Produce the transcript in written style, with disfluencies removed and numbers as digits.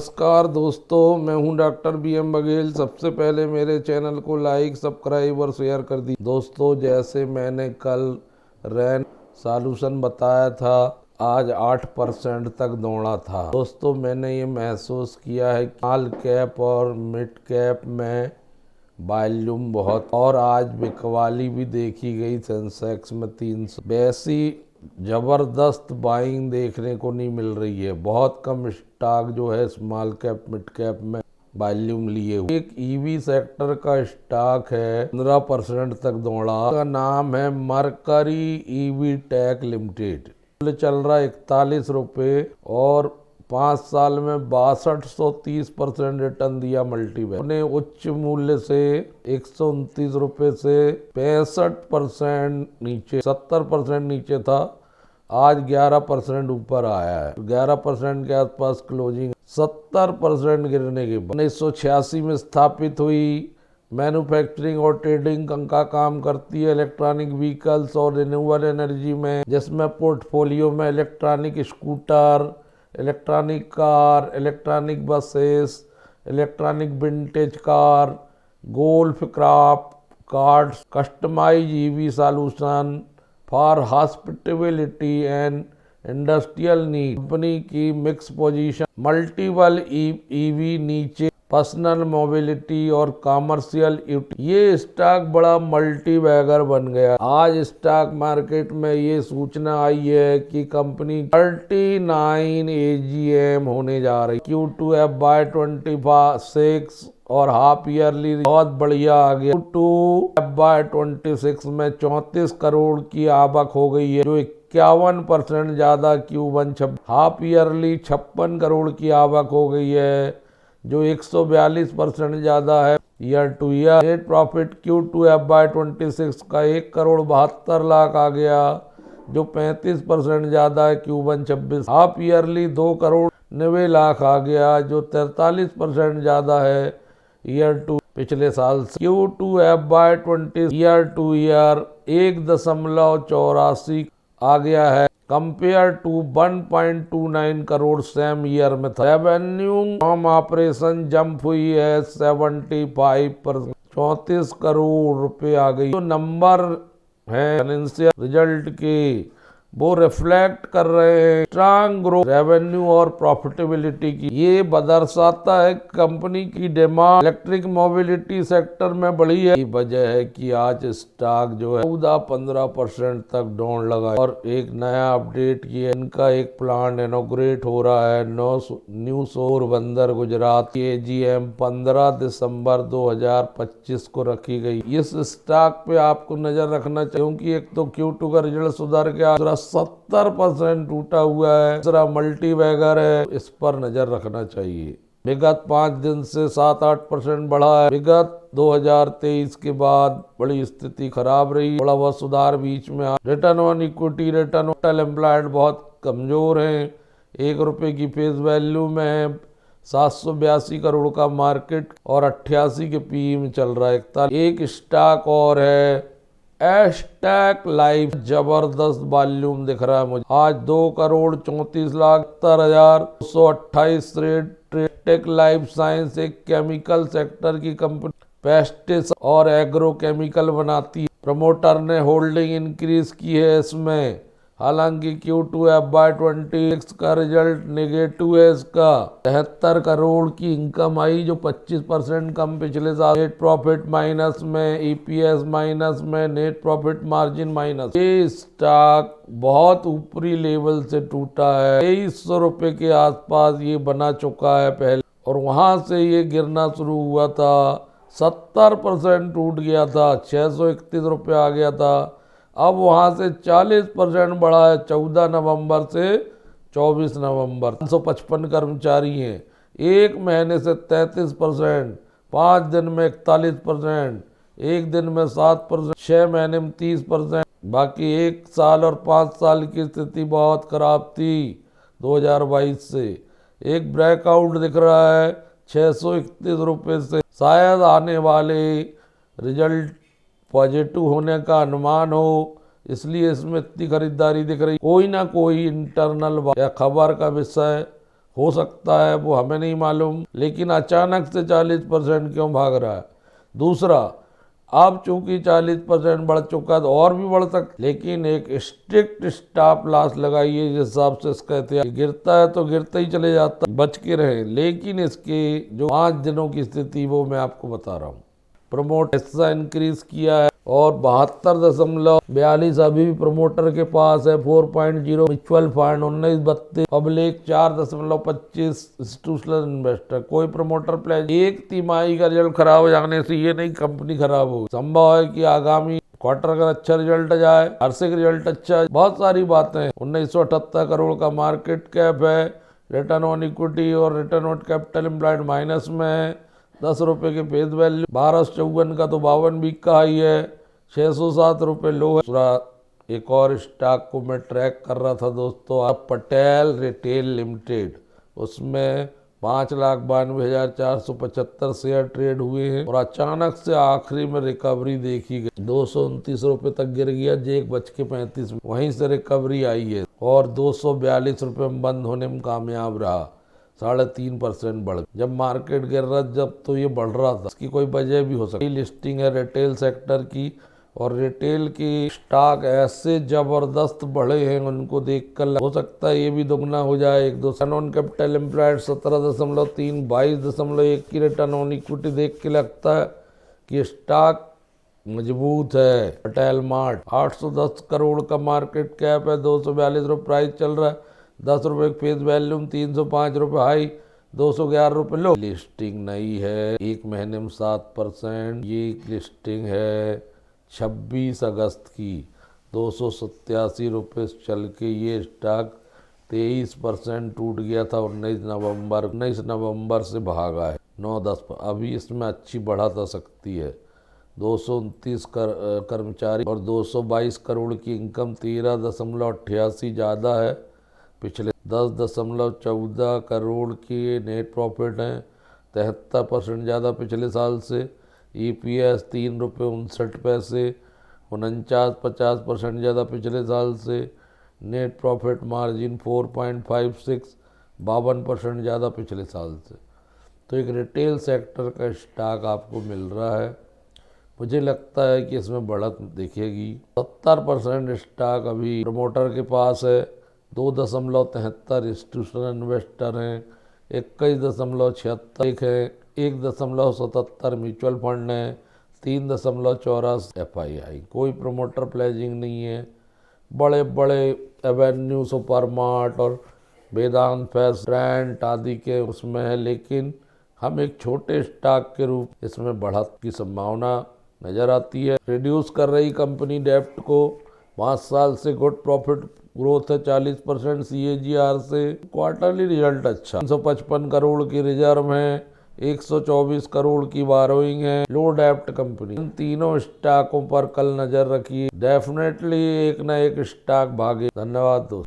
नमस्कार दोस्तों, मैं हूं डॉक्टर BM बघेल। सबसे पहले मेरे चैनल को लाइक, सब्सक्राइब और शेयर कर दी। दोस्तों, जैसे मैंने कल रैन सॉल्यूशन बताया था, आज 8% तक दौड़ा था। दोस्तों, मैंने ये महसूस किया है कि स्मॉल कैप और मिड कैप में वॉल्यूम बहुत, और आज बिकवाली भी देखी गई सेंसेक्स में 300। वैसी जबरदस्त बाइंग देखने को नहीं मिल रही है। बहुत कम स्टॉक जो है स्मॉल कैप मिड कैप में वॉल्यूम लिए हुए। एक ईवी सेक्टर का स्टॉक है, 15% तक दौड़ा। का नाम है मरकरी ईवी टेक लिमिटेड। चल रहा है 41 रुपये और 5 साल में 6230% रिटर्न दिया मल्टीवैल्यू। अपने उच्च मूल्य से 129 रुपये से 65% नीचे, 70% नीचे था। आज 11% ऊपर आया है, 11% के आसपास क्लोजिंग। 70% गिरने के बाद 1986 में स्थापित हुई। मैन्युफैक्चरिंग और ट्रेडिंग का काम करती है इलेक्ट्रॉनिक व्हीकल्स और रिन्यूएबल एनर्जी में, जिसमें पोर्टफोलियो में electronic scooter, electronic car, electronic buses, electronic vintage car, golf craft cards, customise EV solution for hospitality and industrial need. Company की मिक्स पोजीशन मल्टीपल ईवी नीचे, पर्सनल मोबिलिटी और commercial. ये stock बड़ा multi bagger बन गया। आज stock market में ये सूचना आई है कि कंपनी 39 AGM होने जा रही। Q2 FY26 और हाफ ईयरली बहुत बढ़िया आ गया। Q2 FY26 में 34 करोड़ की आवक हो गई है, जो 51% ज्यादा Q1। हाफ ईयरली 56 करोड़ की आवक हो गई है, जो 142% ज्यादा है year two year. Net profit Q2 FY26 का 1,72,00,000 आ गया, जो 35% ज्यादा है Q1 26। हाफ ईयरली 2,90,00,000 आ गया, जो 43% ज्यादा है ईयर टू पिछले साल से। Q2 FY20 year two year 1,84 आ गया है, compare to 1.29 crore same year में था। रेवेन्यू फ्रॉम ऑपरेशन जंप हुई है 75%, 34 करोड़ रुपए आ गई। जो नंबर है फाइनेंशियल रिजल्ट के, वो रिफ्लेक्ट कर रहे हैं स्ट्रांग ग्रोथ, रेवेन्यू और प्रॉफिटेबिलिटी की। ये दर्शाता है कंपनी की डिमांड इलेक्ट्रिक मोबिलिटी सेक्टर में बढ़ी है। ये वजह है कि आज स्टॉक जो है 14-15% तक डाउन लगा। और एक नया अपडेट किया, इनका एक प्लांट इनॉग्रेट हो रहा है न्यू पोरबंदर गुजरात। AGM 15 दिसंबर 2025 को रखी गई। इस स्टॉक पे आपको नजर रखना चाहिए, क्योंकि एक तो Q2 का रिजल्ट सुधर गया, 70% टूटा हुआ है, दूसरा मल्टी बैगर है, इस पर नजर रखना चाहिए। विगत 5 दिन से 7-8% बढ़ा है। विगत 2023 के बाद बड़ी स्थिति खराब रही, बड़ा बहुत सुधार बीच में आ। Return on equity, return on capital employed बहुत कमजोर हैं। 1 रुपए की फेस वैल्यू में 782 करोड़ का मार्केट और 88 के PE में चल रहा है। एक स्टॉक और है एस्टेक लाइफ, जबरदस्त वॉल्यूम दिख रहा है मुझे। आज 2,34,70,228 ट्रेटेक लाइफ साइंस एक केमिकल सेक्टर की कंपनी, पेस्टिस और एग्रोकेमिकल बनाती है। प्रमोटर ने होल्डिंग इंक्रीज की है इसमें। हालांकि Q2 FY26 का रिजल्ट नेगेटिव है। इसका 73 करोड़ की इनकम आई, जो 25% कम पिछले साल। नेट प्रॉफिट माइनस में, EPS माइनस में, नेट प्रॉफिट मार्जिन माइनस। ये स्टॉक बहुत ऊपरी लेवल से टूटा है, 2300 रुपए के आसपास ये बना चुका है पहले, और वहां से ये गिरना शुरू हुआ था। 70% टूट गया था, 631 रुपये आ गया था। अब वहां से 40% बढ़ा है 14 नवंबर से 24 नवंबर। 555 कर्मचारी हैं, एक महीने से 33%, 5 दिन में 41%, एक दिन में 7%, 6 महीने में 30%। बाकी 1 साल और 5 साल की स्थिति बहुत खराब थी 2022 से। एक ब्रेकआउट दिख रहा है 631 रुपये से। शायद आने वाले रिजल्ट पॉजिटिव होने का अनुमान हो, इसलिए इसमें इतनी खरीदारी दिख रही। कोई ना कोई इंटरनल या खबर का विषय हो सकता है, वो हमें नहीं मालूम, लेकिन अचानक से 40% क्यों भाग रहा है। दूसरा, अब चूंकि 40% बढ़ चुका है तो और भी बढ़ सकता, लेकिन एक स्ट्रिक्ट स्टॉप लॉस लगाइए जिस हिसाब से इसका इतिहास, गिरता है तो गिरता ही चले जाता है, बच के रहे। लेकिन इसके जो 5 दिनों की स्थिति वो मैं आपको बता रहा हूँ। प्रमोट हिस्सा इंक्रीज किया है और 72.42 अभी भी प्रमोटर के पास है। 4.0 mutual fund, 1932 public, 4.25 institutional investor. कोई प्रमोटर प्लेज एक तिमाही का रिजल्ट खराब हो जाने से ये नहीं कंपनी खराब हो, संभव है कि आगामी क्वार्टर का अच्छा रिजल्ट जाए, वार्षिक रिजल्ट अच्छा है, बहुत सारी बातें। 1978 करोड़ का मार्केट कैप है, रिटर्न ऑन इक्विटी और return on capital employed minus में है, 10 रुपये के फेस वैल्यू, 1254 का तो 52 वीक का हाई है, 607 रुपये लो है। दूसरा एक और स्टॉक को मैं ट्रैक कर रहा था दोस्तों, आप पटेल रिटेल लिमिटेड, उसमें 5,92,475 शेयर ट्रेड हुए हैं और अचानक से आखिरी में रिकवरी देखी गई। 229 रुपये तक गिर गया, 1:35 वहीं से रिकवरी आई है और 242 रुपये में बंद होने में कामयाब रहा। 3.5% बढ़, जब मार्केट गिर रहा जब तो ये बढ़ रहा था, इसकी कोई वजह भी हो सकती। लिस्टिंग है रिटेल सेक्टर की और रिटेल की स्टॉक ऐसे जबरदस्त बढ़े हैं, उनको देखकर हो सकता है ये भी दुगना हो जाए। एक दो नॉन कैपिटल एम्प्लॉयड 17.3, 22.1 की रिटर्न ऑन इक्विटी देख के लगता है कि स्टॉक मजबूत है। पटेल मार्ट 810 करोड़ का मार्केट कैप है, 242 रुपये प्राइस चल रहा है, 10 रुपये फेस वैल्यू, 305 रुपये हाई, 211 रुपये लो। लिस्टिंग नई है, 1 महीने में 7%। ये लिस्टिंग है 26 अगस्त की, 287 रुपये चल के ये स्टॉक 23% टूट गया था। 19 नवंबर से भागा है 9-10 पर। अभी इसमें अच्छी बढ़त आ सकती है। 229 कर्मचारी और 222 करोड़ की इनकम, 13.88 ज़्यादा है पिछले। 10.14 करोड़ की नेट प्रॉफिट हैं, 73% ज़्यादा पिछले साल से। EPS 3.59 49-50% ज़्यादा पिछले साल से। नेट प्रॉफिट मार्जिन 4.56 52% ज़्यादा पिछले साल से। तो एक रिटेल सेक्टर का स्टॉक आपको मिल रहा है, मुझे लगता है कि इसमें बढ़त दिखेगी। 70% स्टॉक अभी प्रमोटर के पास है, 2.73 इंस्टीट्यूशनल इन्वेस्टर हैं, 21.76 है, 1.77 म्यूचुअल फंड है, 3.84 FII। कोई प्रमोटर प्लेजिंग नहीं है। बड़े बड़े एवेन्यू, सुपरमार्ट और वेदांत फैस्ट, ब्रांड आदि के उसमें है, लेकिन हम एक छोटे स्टॉक के रूप इसमें बढ़त की संभावना नज़र आती है। रिड्यूस कर रही कंपनी डेप्ट को, 5 साल से गुड प्रॉफिट ग्रोथ है 40% CAGR से। क्वार्टरली रिजल्ट अच्छा, 355 करोड़ की रिजर्व है, 124 करोड़ की बारोइंग है, लो डेप्ट कंपनी। इन तीनों स्टॉकों पर कल नजर रखिए, डेफिनेटली एक ना एक स्टॉक भागे। धन्यवाद दोस्तों।